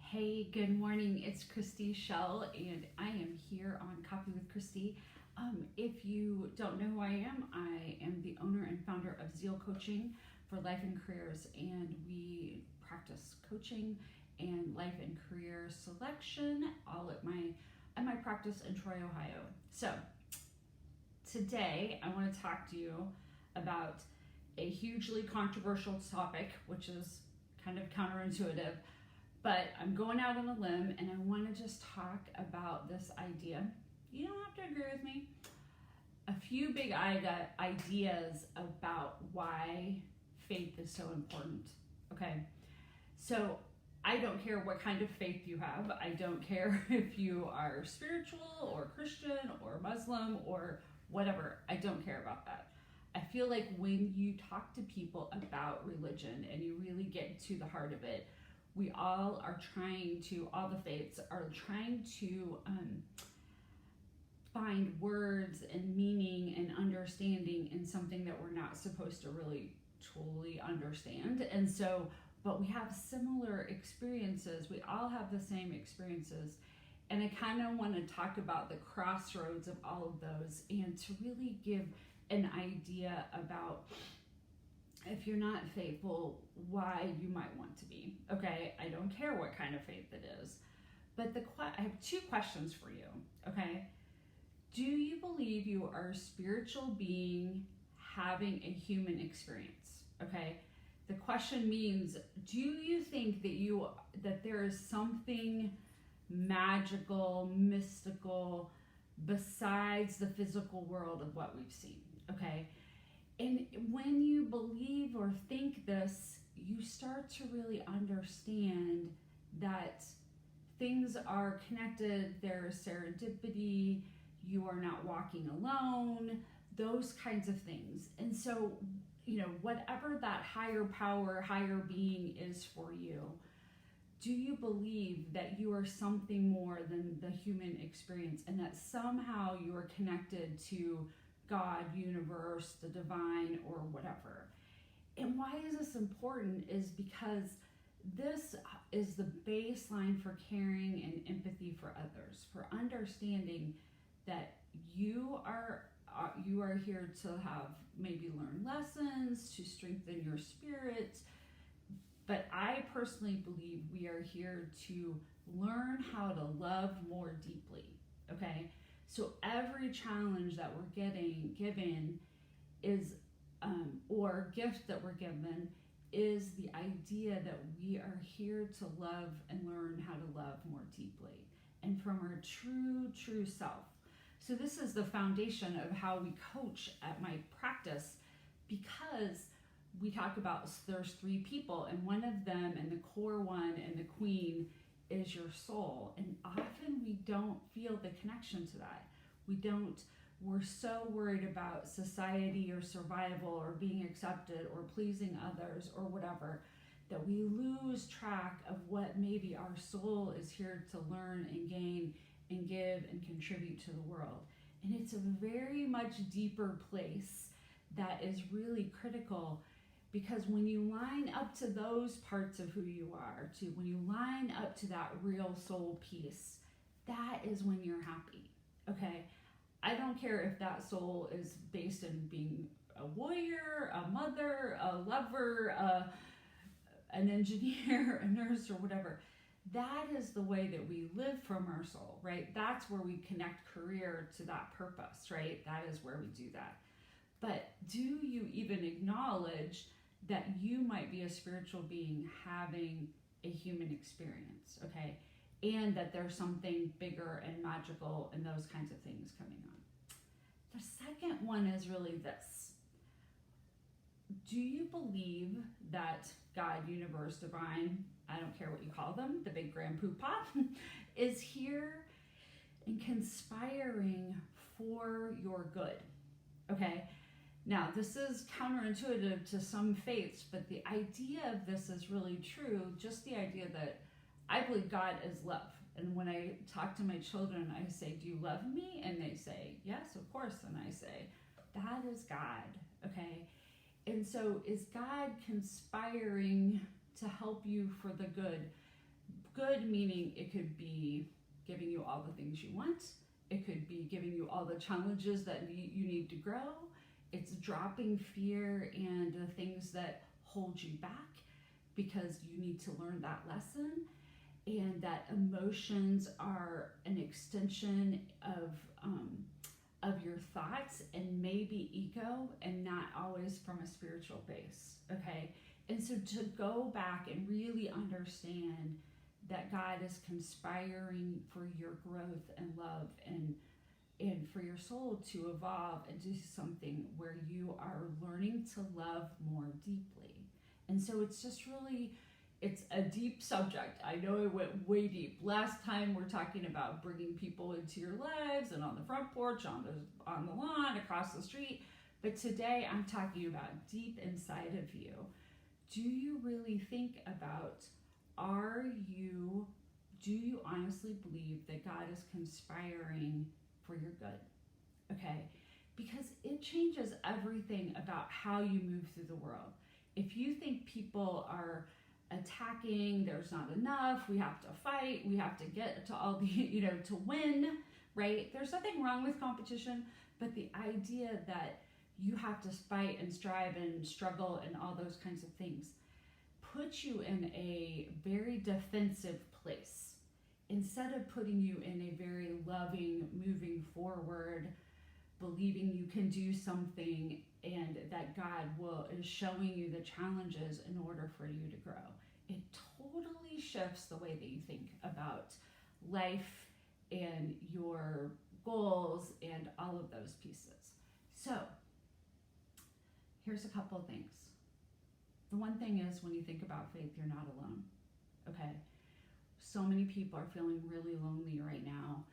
Hey, good morning. It's Christy Shell, and I am here on Coffee with Christy. If you don't know who I am the owner and founder of Zeal Coaching for Life and Careers, and we practice coaching and life and career selection all at my practice in Troy, Ohio. So today I want to talk to you about a hugely controversial topic, which is kind of counterintuitive. But I'm going out on a limb and I want to just talk about this idea. You don't have to agree with me. A few big ideas about why faith is so important. Okay, so I don't care what kind of faith you have. I don't care if you are spiritual or Christian or Muslim or whatever. I don't care about that. I feel like when you talk to people about religion and you really get to the heart of it, we all are trying to, all the faiths are trying to find words and meaning and understanding in something that we're not supposed to really truly understand. And so, but we have similar experiences. We all have the same experiences. And I kind of want to talk about the crossroads of all of those and to really give an idea about, if you're not faithful, why you might want to be. Okay, I don't care what kind of faith it is. But I have two questions for you. Okay, do you believe you are a spiritual being having a human experience? Okay, the question means, do you think that there is something magical, mystical besides the physical world of what we've seen? Okay. And when you believe or think this, you start to really understand that things are connected, there's serendipity, you are not walking alone, those kinds of things. And so, whatever that higher power, higher being is for you, do you believe that you are something more than the human experience and that somehow you are connected to God, universe, the divine, or whatever? And why is this important is because this is the baseline for caring and empathy for others, for understanding that you are here to have maybe learn lessons, to strengthen your spirit. But I personally believe we are here to learn how to love more deeply, okay? So every challenge that we're getting given is, or gift that we're given, is the idea that we are here to love and learn how to love more deeply and from our true self. So this is the foundation of how we coach at my practice, because we talk about there's three people, and one of them, and the core one, and the queen, is your soul. And often we don't feel the connection to that. We're so worried about society or survival or being accepted or pleasing others or whatever, that we lose track of what maybe our soul is here to learn and gain and give and contribute to the world. And it's a very much deeper place that is really critical. Because when you line up to those parts of who you are, when you line up to that real soul piece, that is when you're happy, okay? I don't care if that soul is based in being a warrior, a mother, a lover, an engineer, a nurse, or whatever. That is the way that we live from our soul, right? That's where we connect career to that purpose, right? That is where we do that. But do you even acknowledge that you might be a spiritual being having a human experience, okay? And that there's something bigger and magical and those kinds of things coming on. The second one is really this. Do you believe that God, universe, divine, I don't care what you call them, the big grand poopah, is here and conspiring for your good, okay? Now, this is counterintuitive to some faiths, but the idea of this is really true. Just the idea that I believe God is love. And when I talk to my children, I say, do you love me? And they say, yes, of course. And I say, that is God, okay? And so is God conspiring to help you for the good? Good meaning it could be giving you all the things you want. It could be giving you all the challenges that you need to grow. It's dropping fear and the things that hold you back because you need to learn that lesson. And that emotions are an extension of your thoughts and maybe ego, and not always from a spiritual base. Okay, and so to go back and really understand that God is conspiring for your growth and love, and for your soul to evolve into something where you are learning to love more deeply. And so it's just really, it's a deep subject. I know it went way deep. Last time we're talking about bringing people into your lives and on the front porch, on the lawn, across the street. But today I'm talking about deep inside of you. Do you really think about, do you honestly believe that God is conspiring for your good? Okay, because it changes everything about how you move through the world. If you think people are attacking, there's not enough, we have to fight, we have to get to all the, to win, right? There's nothing wrong with competition, but the idea that you have to fight and strive and struggle and all those kinds of things puts you in a very defensive place instead of putting you in a very loving, moving forward, believing you can do something and that God is showing you the challenges in order for you to grow. It totally shifts the way that you think about life and your goals and all of those pieces. So here's a couple of things. The one thing is, when you think about faith, you're not alone. Okay? So many people are feeling really lonely right now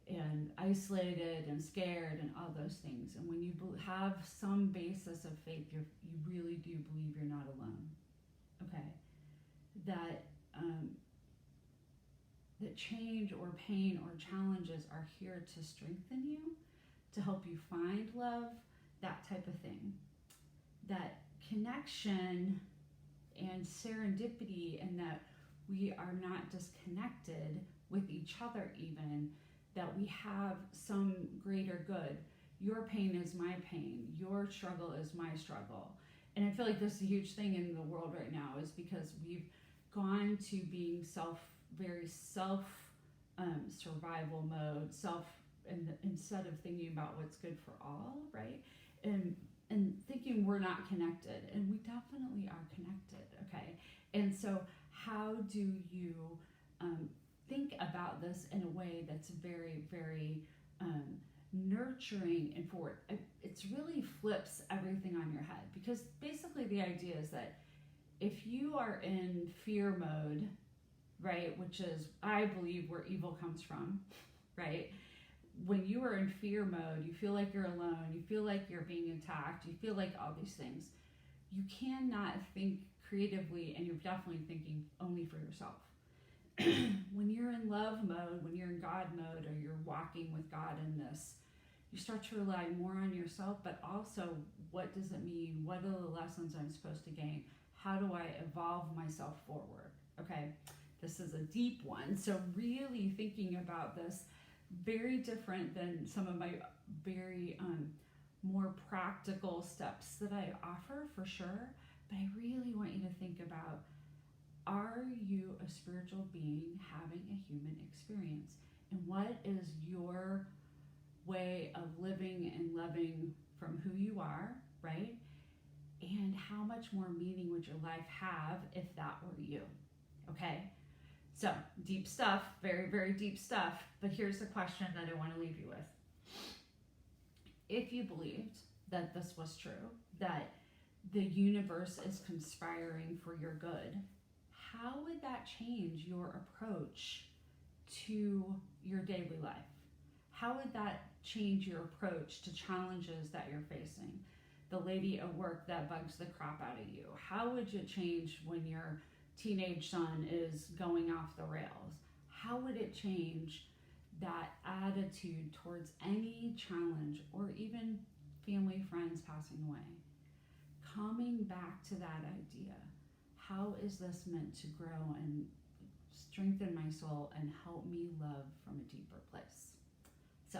and isolated and scared and all those things. And when you have some basis of faith, you really do believe you're not alone. Okay? That change or pain or challenges are here to strengthen you, to help you find love, that type of thing. That connection and serendipity, and that we are not disconnected with each other, even that we have some greater good. Your pain is my pain, your struggle is my struggle. And I feel like this is a huge thing in the world right now, is because we've gone to being very self survival mode, instead of thinking about what's good for all, right? And thinking we're not connected, and we definitely are connected, okay? And so how do you think about this in a way that's very, very nurturing and forward? It's really flips everything on your head, because basically the idea is that if you are in fear mode, right, which is, I believe, where evil comes from, right? When you are in fear mode, you feel like you're alone, you feel like you're being attacked, you feel like all these things. You cannot think creatively, and you're definitely thinking only for yourself. When you're in love mode, when you're in God mode, or you're walking with God in this, you start to rely more on yourself, but also, what does it mean? What are the lessons I'm supposed to gain? How do I evolve myself forward? Okay, this is a deep one. So really thinking about this, very different than some of my very more practical steps that I offer, for sure. But I really want you to think about, are you a spiritual being having a human experience? And what is your way of living and loving from who you are, right? And how much more meaning would your life have if that were you? Okay? So, deep stuff, very, very deep stuff. But here's the question that I want to leave you with. If you believed that this was true, that the universe is conspiring for your good, how would that change your approach to your daily life? How would that change your approach to challenges that you're facing? The lady at work that bugs the crap out of you. How would it change when your teenage son is going off the rails? How would it change that attitude towards any challenge, or even family, friends passing away? Coming back to that idea, how is this meant to grow and strengthen my soul, and help me love from a deeper place. So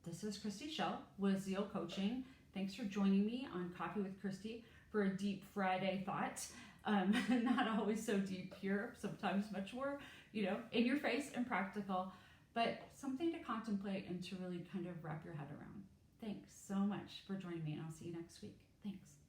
this is Christy Shell with Zeal Coaching. Thanks for joining me on Coffee with Christy for a deep Friday thought. Not always so deep here, sometimes much more, in your face and practical, but something to contemplate and to really kind of wrap your head around. Thanks so much for joining me, and I'll see you next week. Thanks.